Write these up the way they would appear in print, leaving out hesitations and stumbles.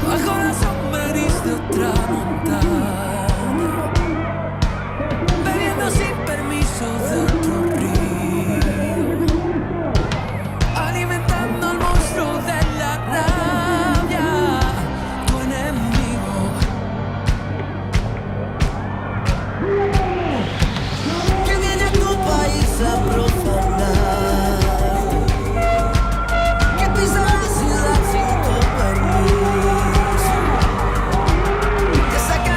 Bajo la sombra gris de otra montaña, bebiendo sin permiso de otro río, alimentando al monstruo de la rabia, tu enemigo. Que viene a tu país a profanar, que pisa la ciudad sin tu permiso, que saca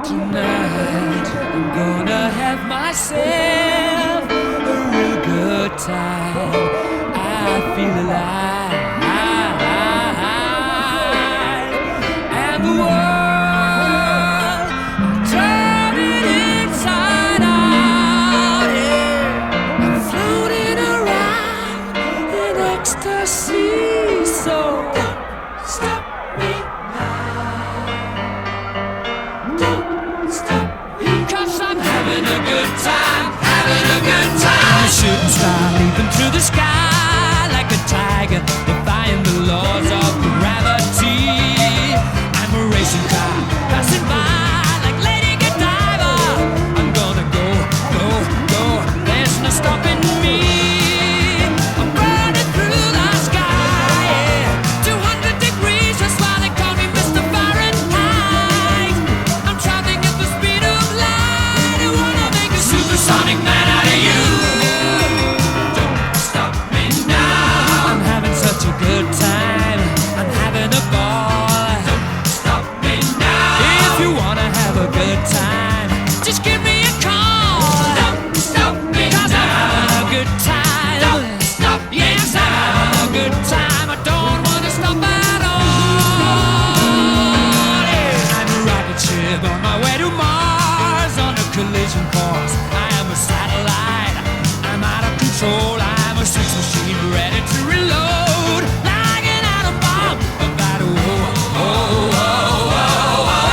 Tonight I'm gonna have myself a real good time. I feel alive, and the world turning inside out. Yeah, I'm floating around in ecstasy. So don't stop me now. Don't stop me, 'cause I'm having a good time, having a good time. I'm a shooting star leaping through the sky like a tiger, defying the laws of gravity. I'm a racing car passing by like Lady Godiva. I'm gonna go, go, go. There's no stopping me. I'm burning through the sky, yeah. 200 degrees, that's why they call me Mr. Fahrenheit. I'm traveling at the speed of light. I wanna make a supersonic man out of you. Don't stop me now. I'm having such a good time. I'm having a ball. Don't stop me now. If you wanna have a good time, just give me a call. Don't stop me now. 'Cause I'm having a good time. Don't stop me now. Yes, I'm having a good time. I don't wanna stop at all. Yeah. I'm a rocket ship on my way to Mars on a collision course. I am a satellite. I'm out of control. I'm a sex machine ready to reload. Like an atom bomb about to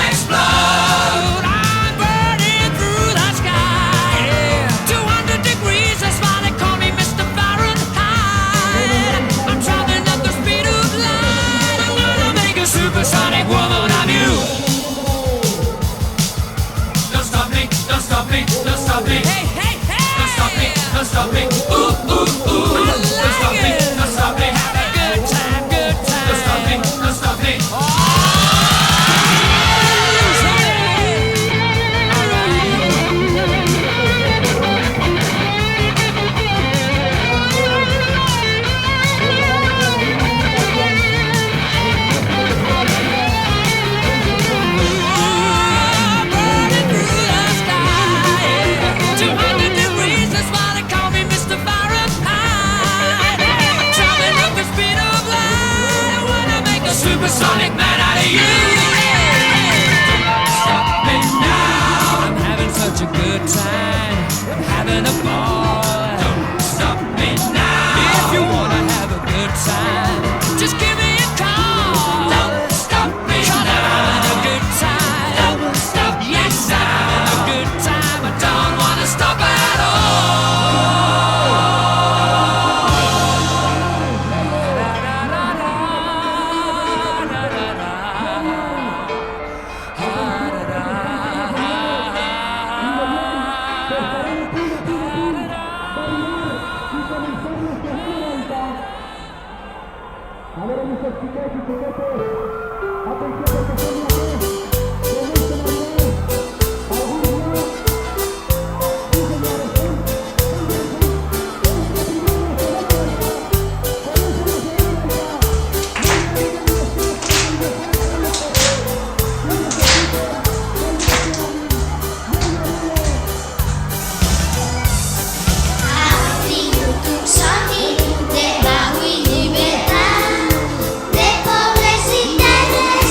explode. I'm burning through the sky. Yeah. 200 degrees, that's why they call me Mr. Fahrenheit. I'm traveling at the speed of light. I'm gonna make a supersonic woman of you. Don't stop me, don't stop me, don't stop me. Hey, hey, hey. Don't stop me, don't stop me. Ooh, ooh, ooh. Don't stop me, don't stop me. Have a good time, good time. Don't stop me, don't stop me. Oh, burning through the sky. 200 degrees, that's why they call me Mr. Fahrenheit. I'm traveling at the speed of light. I wanna make a supersonic man out of you. Stop me now. I'm having such a good time. I'm having a ball. Don't stop me now. If you wanna have a good time, just give me a call. Don't stop me now. I'm having a good time. Don't stop. Yes, I'm having a good time. I don't wanna stop at Allora mi sospitati, seguite, attenzione che sono Sogni della libertà, de pobres y grandes,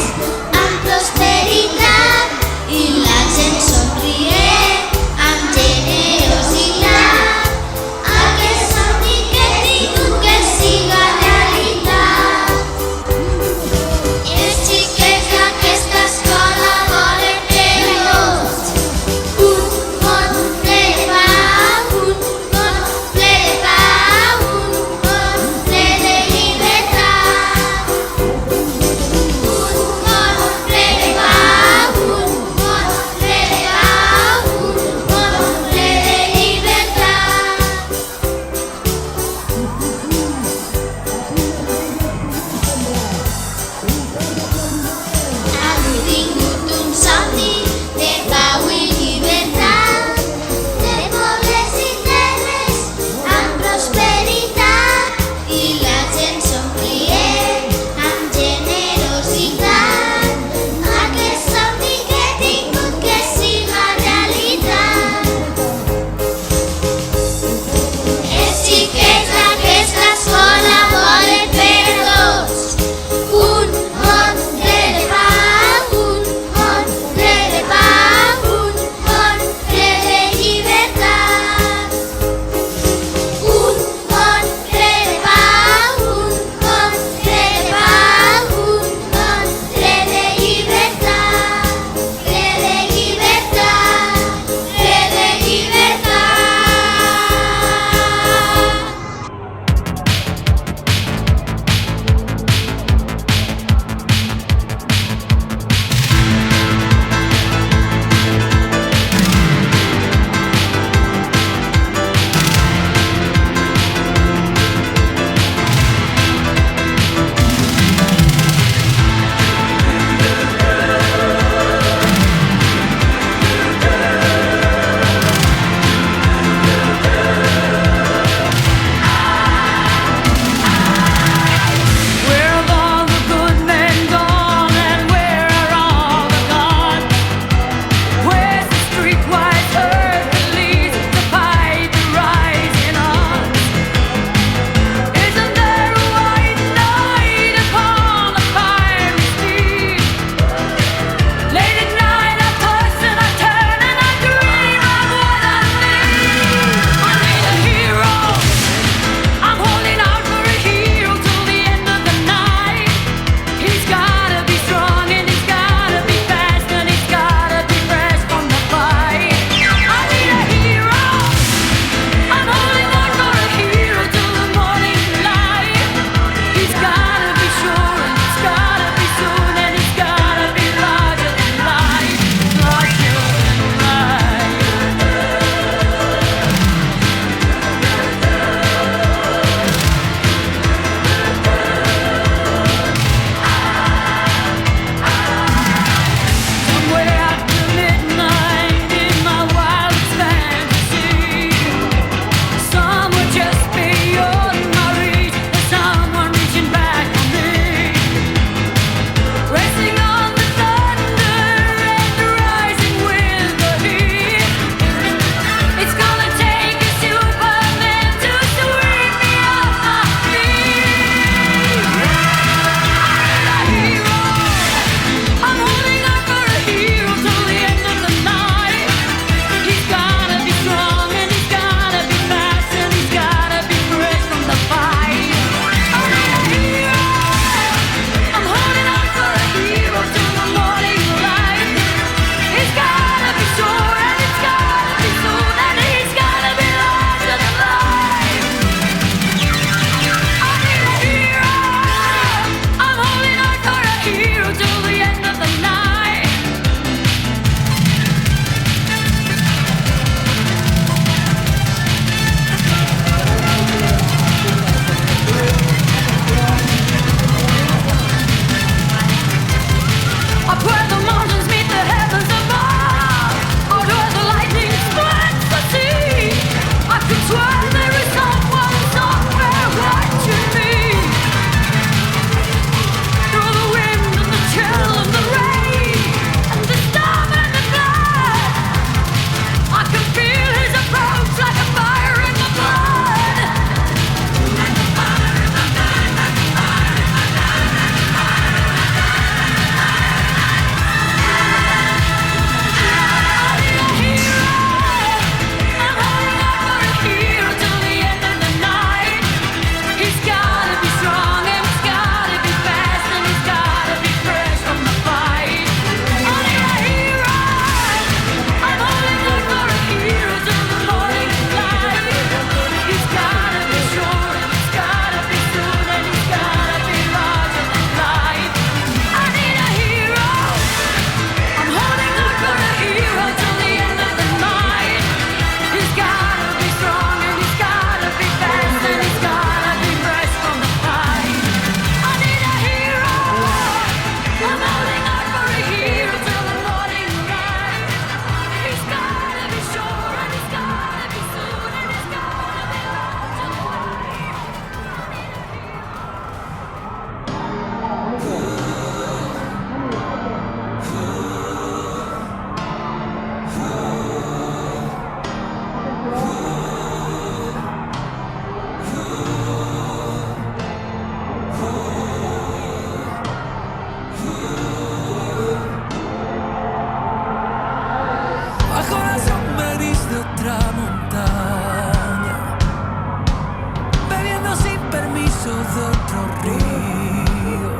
de otro río,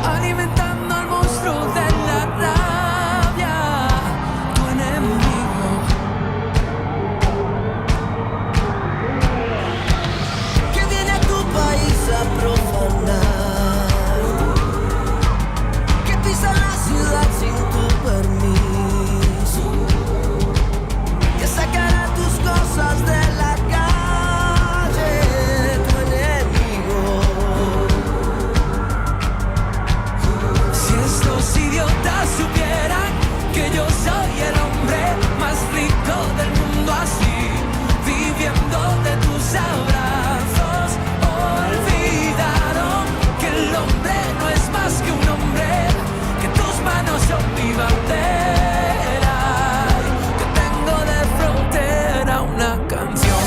alimentando al monstruo de la rabia, tu enemigo. Que viene a tu país a profanar, que pisa la ciudad sin tu permiso, que sacará tus cosas de la calle, tu enemigo. Si estos idiotas supieran que yo soy el hombre más rico del mundo, así, viviendo de tus abrazos, olvidaron que el hombre no es más que un hombre, que tus manos son mi bandera, que tengo de frontera una canción.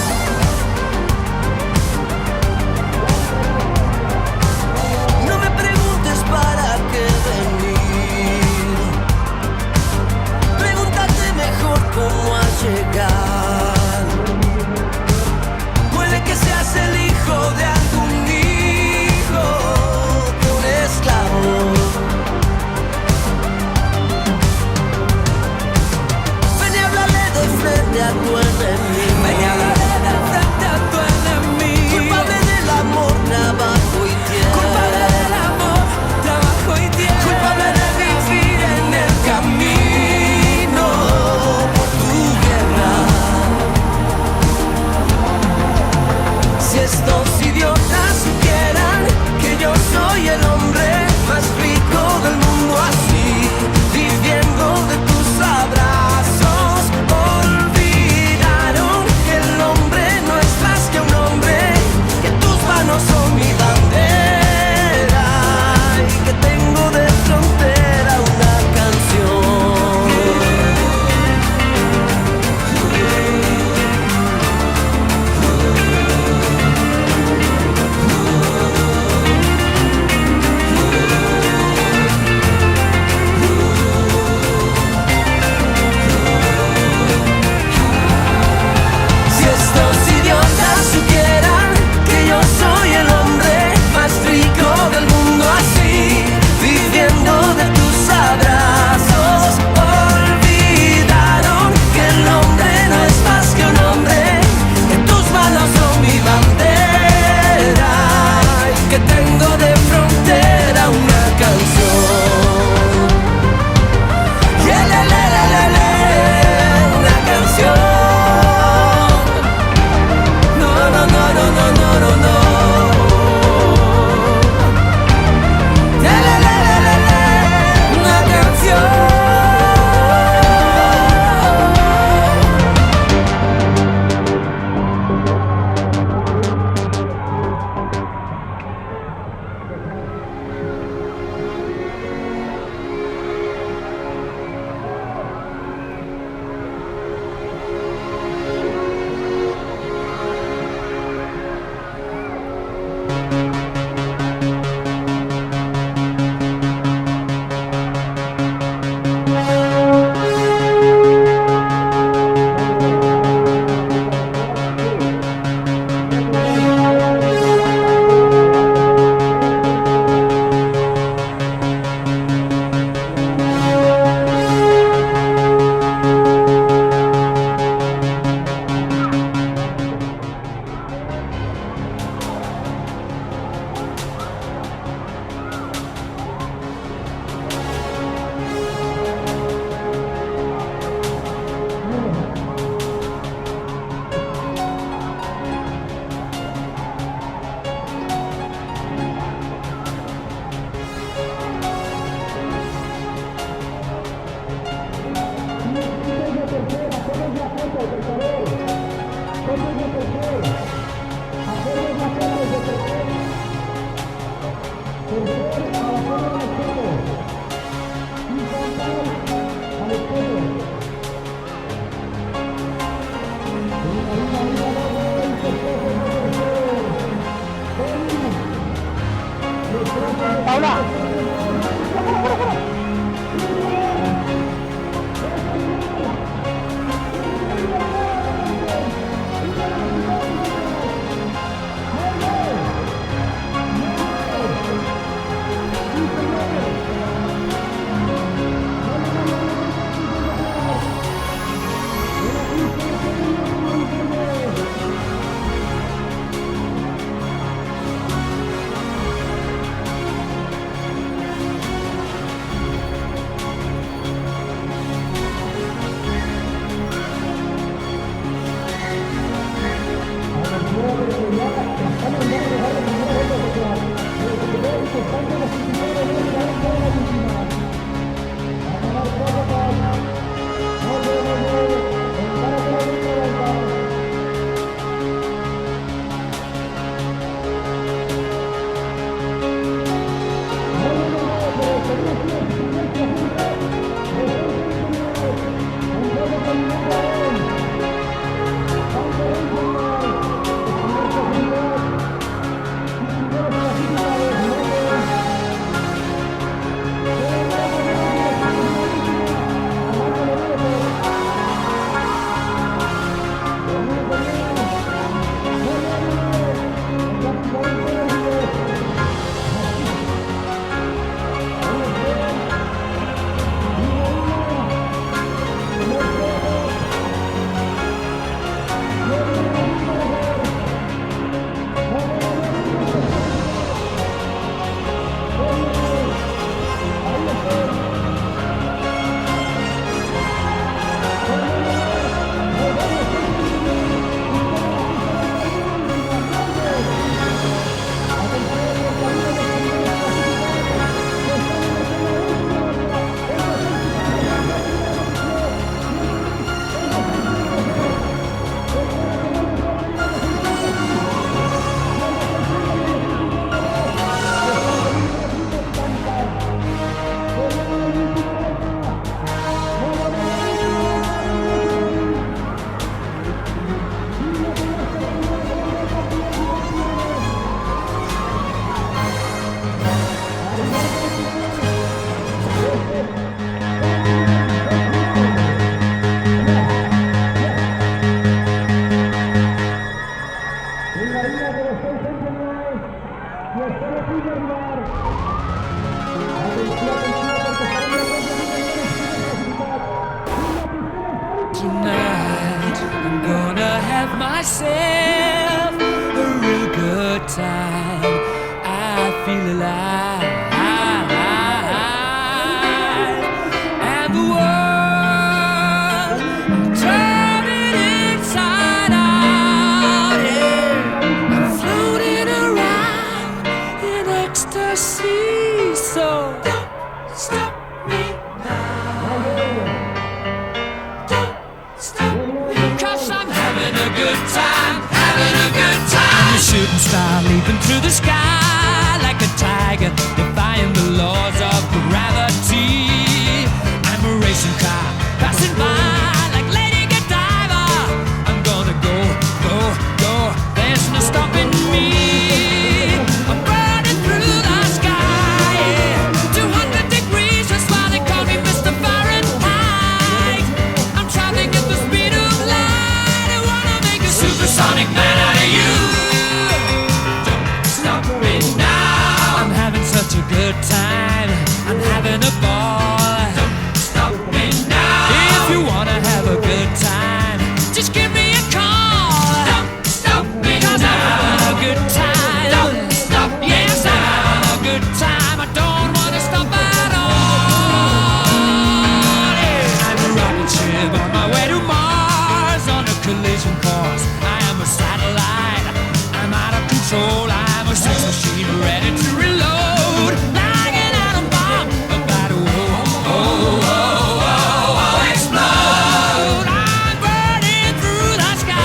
No me preguntes para qué venir, pregúntate mejor cómo has llegado. Puede que seas el hijo de algún hijo de un esclavo. Ven y háblale de frente a tu enemigo. Ven y háblale de frente a tu enemigo. Culpable del amor, trabajo y tierra. Culpable del amor, trabajo y tierra. Culpable de vivir en el camino por tu guerra. Si estos idiotas supieran que yo soy el hombre más rico del mundo, así, viviendo de tus abrazos, olvidaron que el hombre no es más que un hombre, que tus manos son mi bandera y que tengo de frontera una canción. Si estos idiotas supieran que yo soy el hombre más rico del mundo, así, viviendo de tus abrazos, olvidaron que el hombre no es más que un hombre, que tus manos son mi bandera y que tengo de frontera una canción. Yeah, la, la, la, la, la, una canción. No, no, no, no, no, no, no, no. La, la, la, la, la, la, una canción. Tonight I'm gonna have myself a real good time. I feel alive, and the world I'm turning inside out. Yeah, I'm floating around in ecstasy. So don't stop me now. Cause I'm having a good time, having a good time. I'm a shooting star leaping through the sky like a tiger, defying the laws of gravity. I'm a racing car passing by like Lady Godiva. I'm gonna go, go, go, there's no stopping me. I'm burning through the sky, yeah. 200 degrees, that's why they call me Mr. Fahrenheit. I'm traveling at the speed of light. I wanna make a supersonic man out of you. Don't stop me now. I'm having such a good time. I'm having a ball. Don't stop me now. If you wanna have a good time, just give me a call. Don't stop me now. 'Cause I'm having a good time. Don't stop me. Yes, I'm having a good time. I don't wanna stop at all. Yeah. I'm a rocket ship on my way to Mars on a collision course. I am a satellite. I'm out of control. I'm a sex machine ready to reload. Like an atom bomb about to explode. I'm burning through the sky.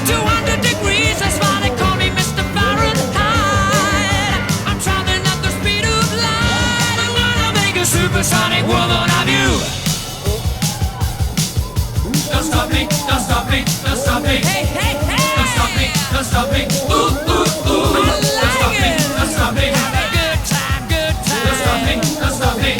200 degrees, that's why they call me Mr. Fahrenheit. I'm traveling at the speed of light. I'm gonna make a supersonic woman of you. Don't stop me, don't stop me, don't stop me. Hey, hey, hey. Don't stop me, don't stop me. Ooh, ooh, ooh. Don't stop me, don't stop me. Have a good time, good time. Don't stop me, don't stop me.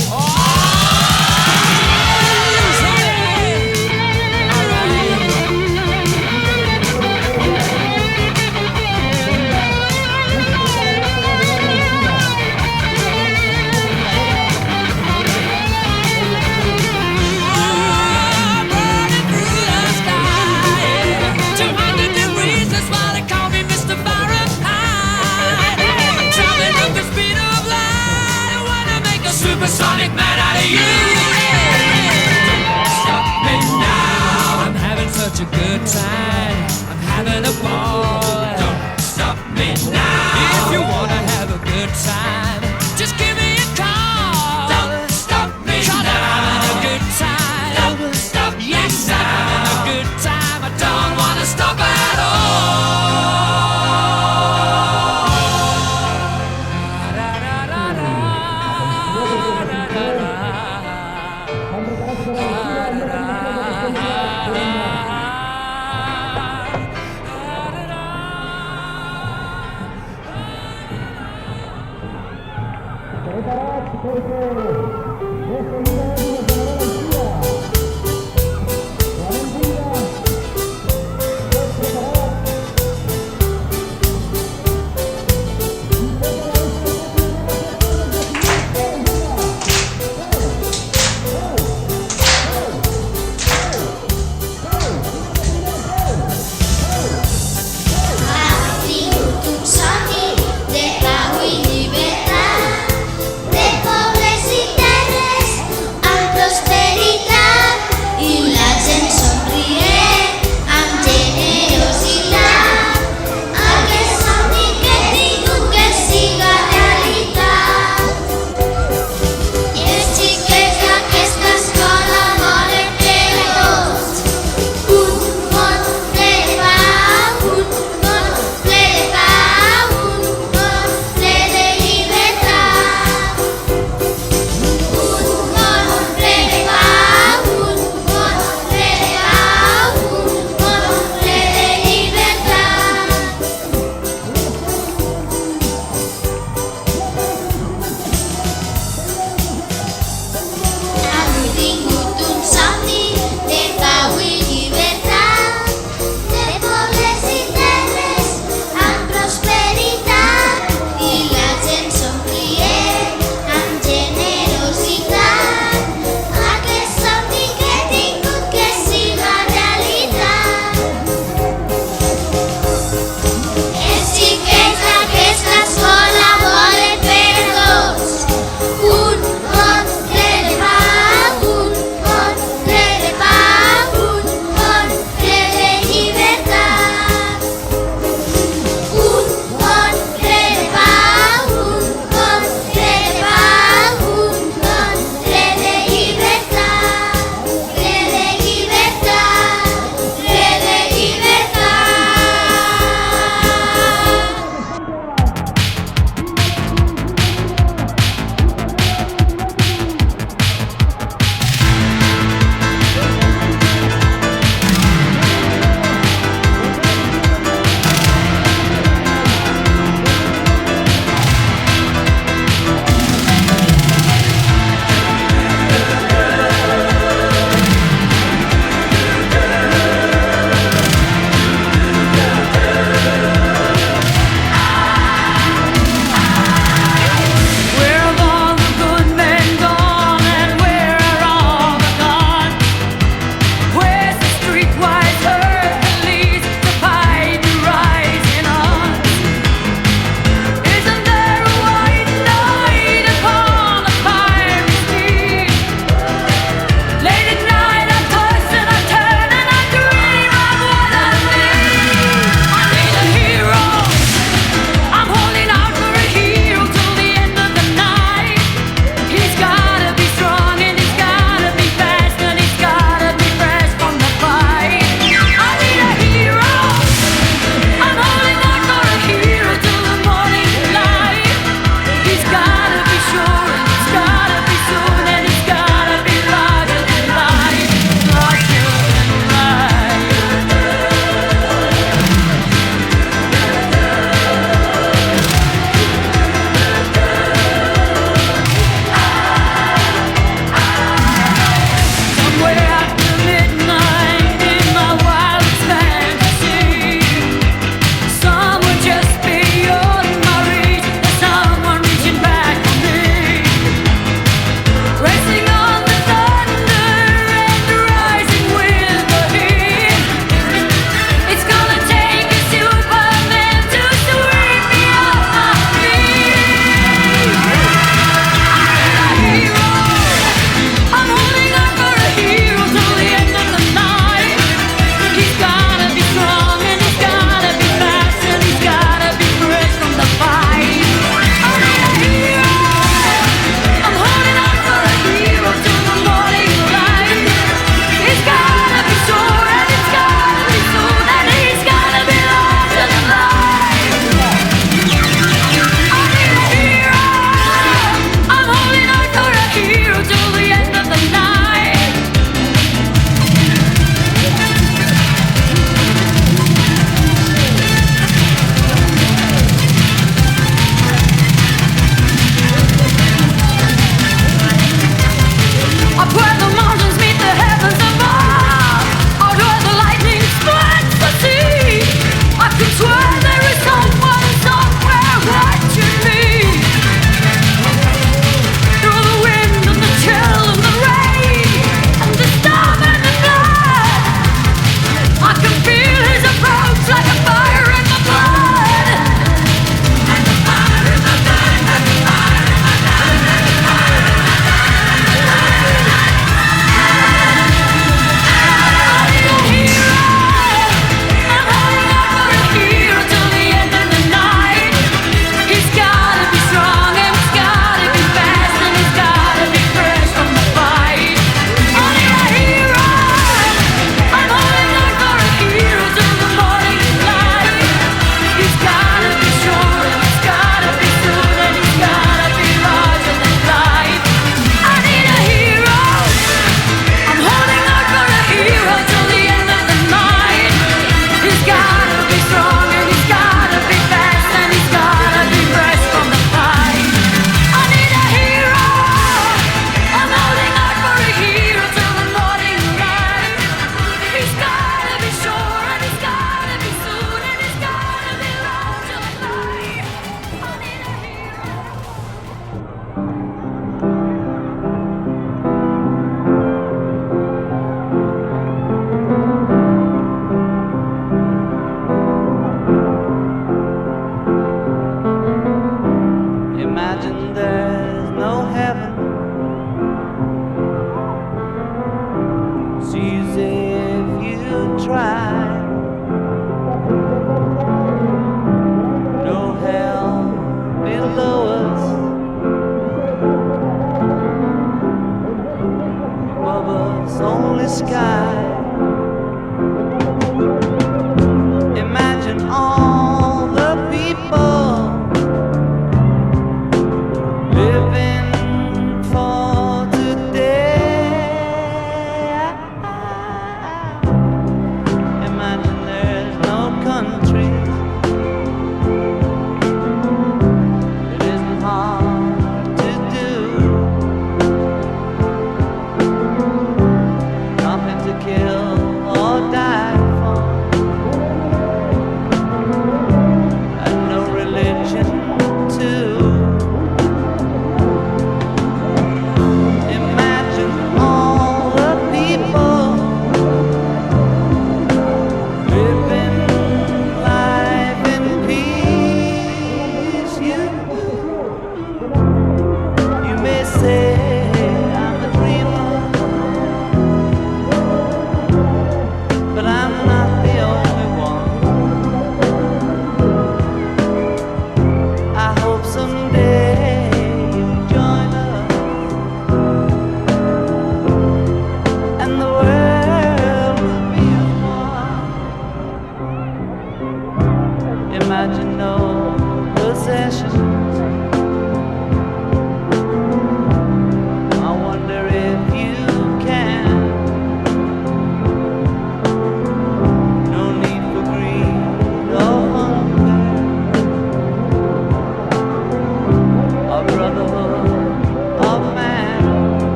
Burning through the sky, 200 degrees, that's why they call me Mr. Fahrenheit. I'm traveling at the speed of light. I wanna make a supersonic man out of you. Don't stop me now. I'm having such a good time. I'm having a ball. Don't stop me now. If you wanna have a good time, just give me a call. Don't stop me now. I'm having a good time. Don't stop me. Yes, I'm having a good time. I don't wanna stop at Preparati perché questo livello di garanzia. Valentina, preparati. Así tus amigos de agua y libertad, de pobres y terres,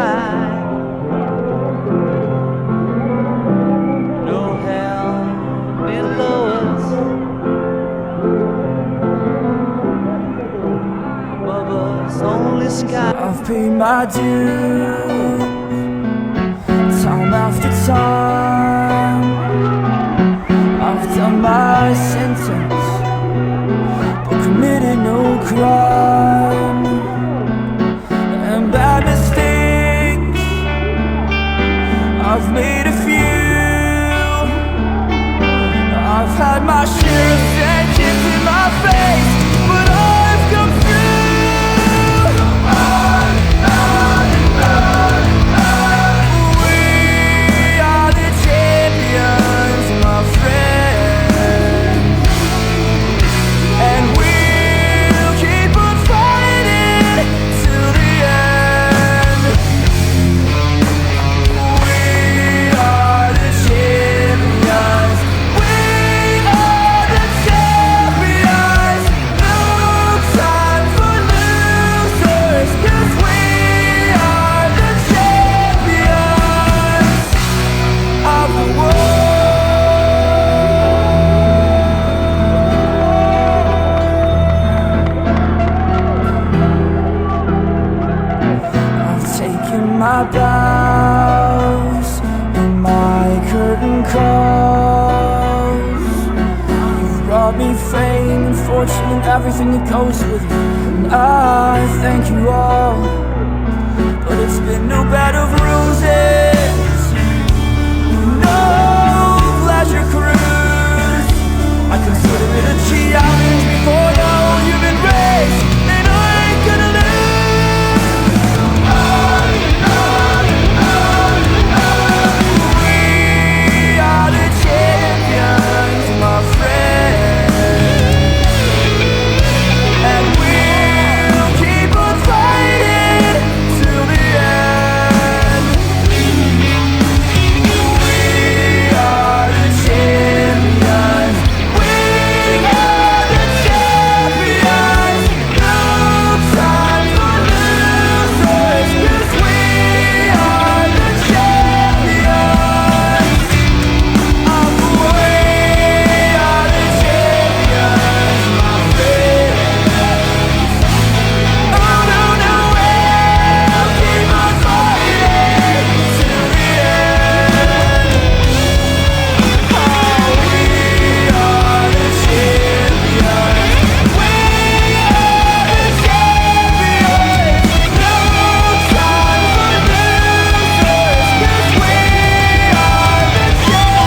sky. No hell below us, above us only sky. I've paid my dues, time after time. I've done my sentence, but committed no crime. And bad mistakes, I've made a few. I've had my share of dead kids in my face, but I've come through. We are the champions, my friend, and we'll keep on fighting till the end. We are the champions. We are the champions. No time for losers, 'cause we are the champions of the world. I've taken my bows and my curtain calls. You've brought me fame and fortune and everything that goes with it, and I thank you all. But it's been no bed of roses, no pleasure cruise. I consider it a challenge before the whole human race, and I ain't gonna lose. We are the champions, my friend, and we'll keep on fighting till the end. We are the champions. We are the champions. No time for losers, 'cause we are the champions of the world. We are the champions, my friend. Oh no, no, we'll keep on fighting till the end. Oh, we are the champions. We are the champions. No time for losers, 'cause we are the champions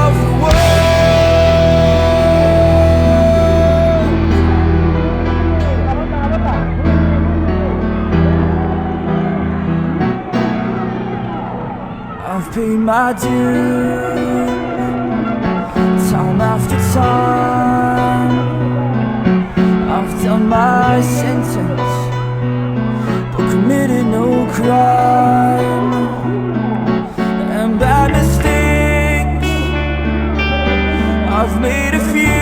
of the world. I've paid my dues, time after time. I've done my sentence, but committed no crime. And bad mistakes, I've made a few.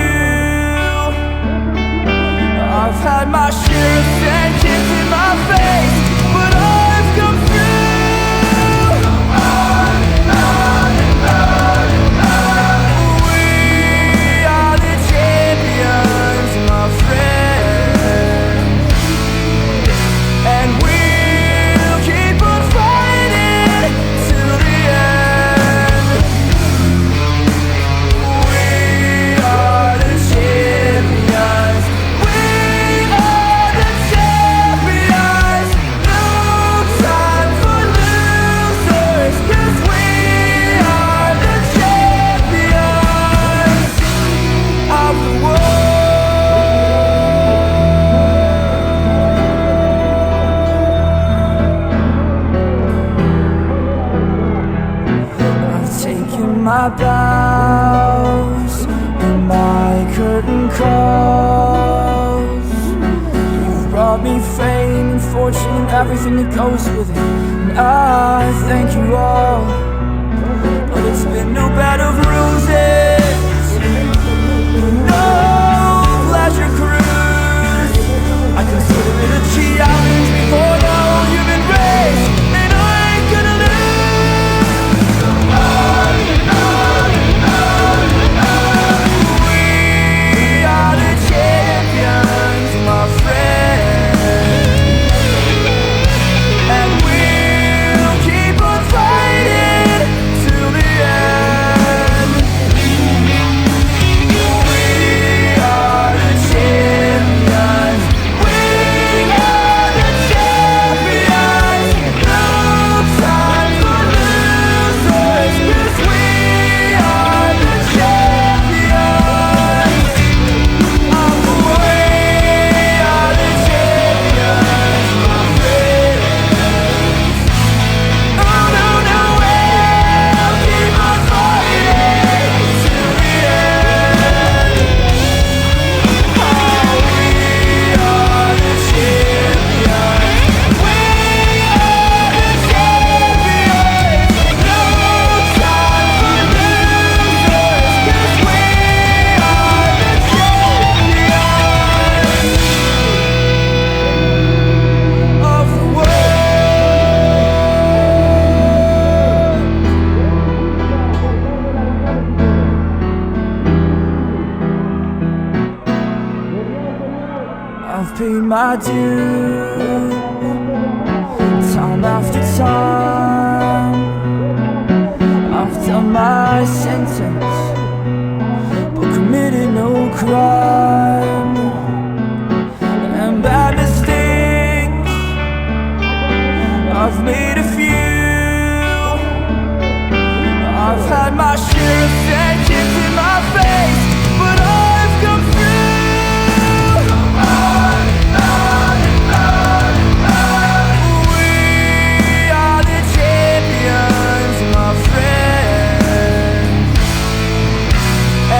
I've had my share of dead kids in my face, but I've come through. We are the champions, my friend, and we'll keep on fighting till the end. We are the champions. We are the champions. No time for losers, 'cause we are the champions of the world. I've taken my bows and my curtain calls. You've brought me fame and fortune and everything that goes with it, and I thank you all. But it's been no bed of roses, no pleasure cruise. I I do, time after time. I've done my sentence, but committed no crime. And bad mistakes, I've made a few. I've had my share of fed kicks in my face, but I've come through. We are the champions, my friend,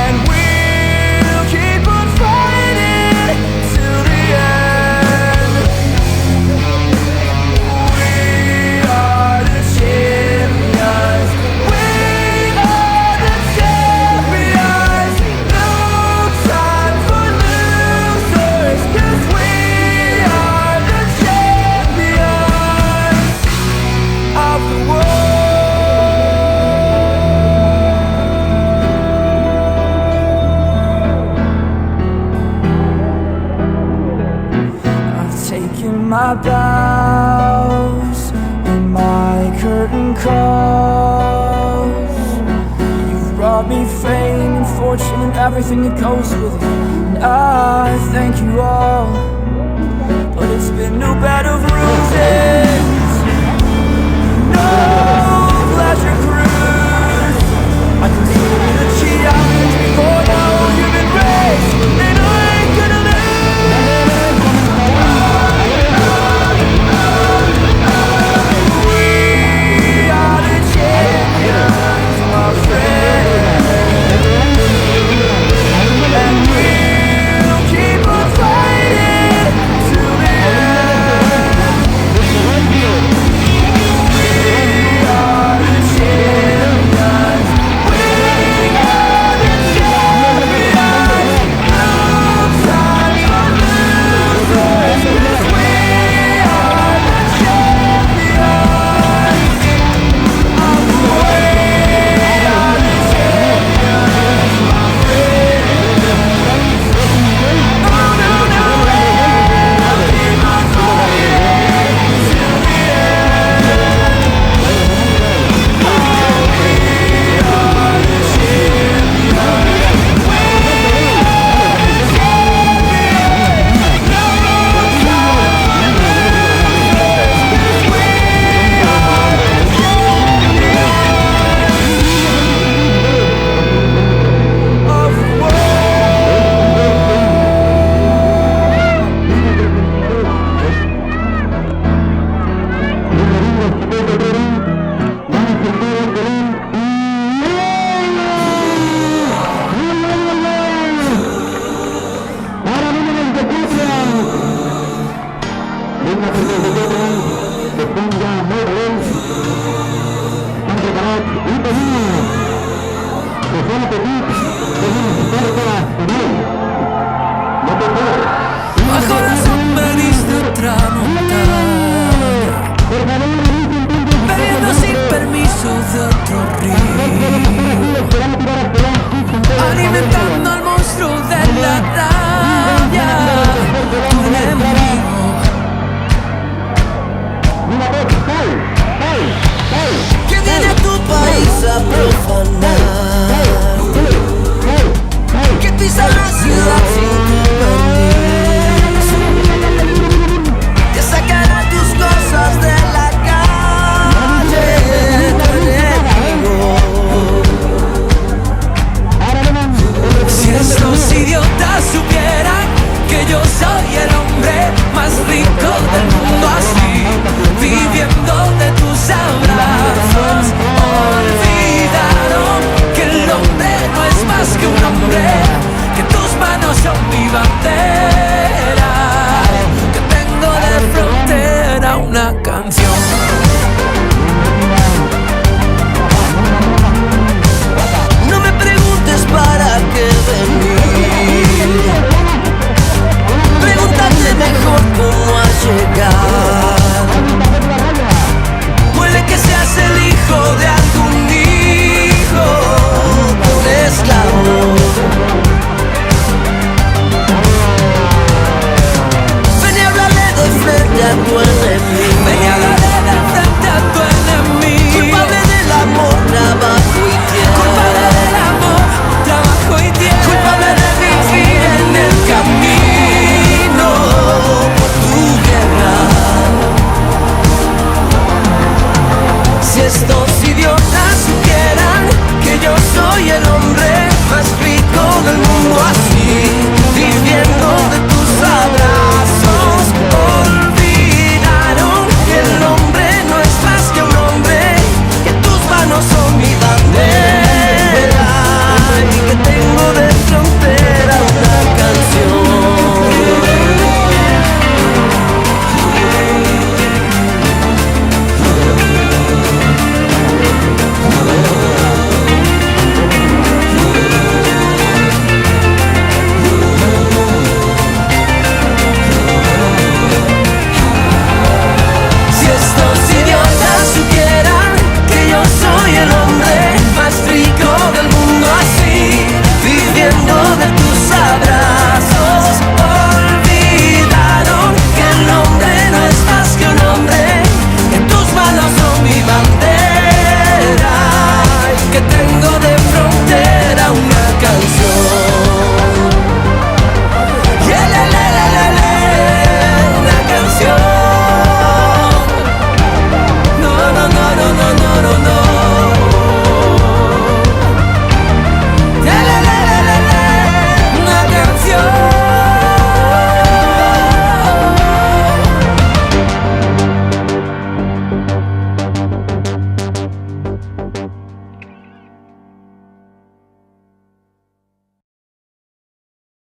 and we'll keep on fighting till the end. We are the champions. We are the champions. No time for losers, 'cause we are the champions of the world. I've taken my bows and my curtain calls. You've brought me fame and fortune and everything that goes with it, and I thank you all. But it's been no bed of roses, no pleasure cruise. I consider it a challenge before the whole human race, and I ain't gonna lose. We are the champions, my friend, and we'll keep on fighting till the end. We are the champions. We are the champions. No time for losers, 'cause we are the champions of the world. We are the champions, my friend. Oh no, no, we'll keep on fighting till the end. Oh, we are the champions. We are the champions. No time for losers, 'cause we are the champions of the Bajo la sombra de tramontana, bebiendo sin permiso de otro río, alimentando al monstruo de la rabia, tu enemigo. Que viene a tu país a profanar, que pisa la ciudad sin tu permiso, que sacará tus cosas de la calle, tu enemigo. Si estos idiotas supieran que yo soy el hombre más rico del mundo, así, viviendo de tus abrazos, olvidaron que el hombre no es más que un hombre, que tus manos son mi bandera, que tengo de frontera una canción.